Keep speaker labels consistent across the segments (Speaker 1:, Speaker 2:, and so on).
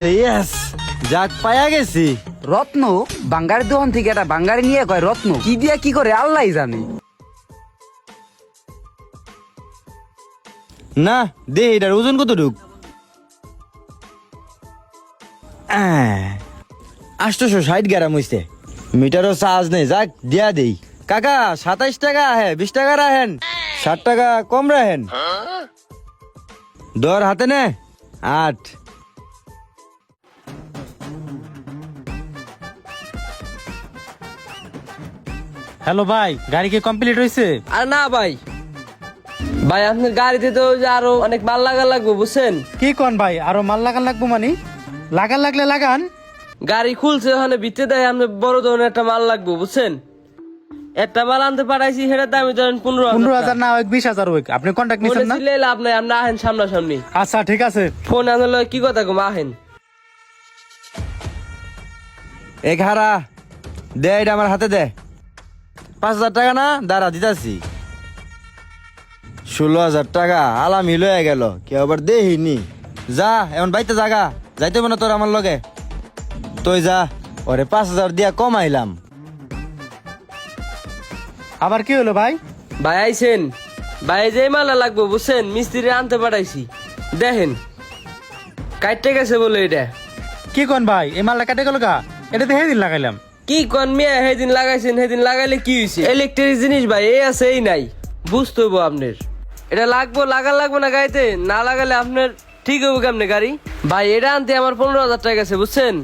Speaker 1: Yes, যাক পায়া গেছি।
Speaker 2: রত্ন বাঙ্গারি দোকান থেকে একটা বাঙ্গারি নিয়ে কয় রত্ন কি দিয়া কি করে আল্লাহ জানে।
Speaker 1: না দে, এটার ওজন কত ঢুক? 860 গ্রাম হইছে। মিটারও চার্জ নেই, যাক দিয়া দেই। কাকা 27 টাকা আহে, 20 টাকা রাখেন, 60 টাকা কম রাখেন। দর হাতে নে 8।
Speaker 3: হ্যালো ভাই, গাড়ি কি কমপ্লিট হয়েছে?
Speaker 4: আর না ভাই, ভাই আপনার গাড়িতে তো ওই যে আরো অনেক মাল লাগা লাগবে বুঝছেন।
Speaker 3: কি কোন ভাই, আরো মাল লাগান লাগবো মানে? লাগান লাগলে লাগান।
Speaker 4: গাড়ি খুলছে ওখানে ভিতরে দেয় আপনার বড় ধরনের একটা মাল লাগবে বুঝছেন। একটা মাল আনতে পাঠাইছি, সেটার দামই ধরেন
Speaker 3: 15,000 না হোক 20,000 হোক, আপনি কন্ট্যাক্ট নিছেন না?
Speaker 4: লাভ নাই, আপনি আহেন সামনাসামনি।
Speaker 3: আচ্ছা ঠিক আছে।
Speaker 4: ফোন আনলে কি কথা কম আহেন।
Speaker 1: এ ঘাড়া দে, এটা আমার হাতে দে। 5,000 টাকা না, দাঁড়া দিতাছি। 16,000 টাকা আলাম হিল হয়ে গেল, কেউ আবার দেহিনি। যা এমন বাইতে জাগা, যাইতে না তোর আমার লগে। তুই যা, ওরে 5,000 দিয়া কমাইলাম।
Speaker 3: আবার কি হলো ভাই?
Speaker 4: ভাই আইছেন, ভাই যে মালা লাগবে বুঝছেন, মিস্ত্রি আনতে পাঠাইছি। দেখেন কাটতে গেছে বলে এটা।
Speaker 3: কি কোন ভাই, এই মালটা কেটে গেল গা? এটা তো সেদিন লাগাইলাম।
Speaker 4: কি কোন মিয়া, সেদিন লাগাইছেন, সেদিন লাগাইলে কি হয়েছে? ইলেকট্রিক জিনিস ভাই, এই আছে এই নাই, বুঝতে হইব আপনার। এটা লাগবো লাগবো না গাড়িতে, না লাগালে আপনার ঠিক হইব কেমনে গাড়ি? ভাই এটা আনতে আমার 15,000 টাকা গেছে বুঝছেন।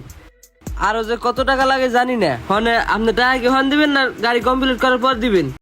Speaker 4: আরো যে কত টাকা লাগে জানি না। হনে আপনি টাকা কি হন দিবেন না গাড়ি কমপ্লিট করার পর দিবেন?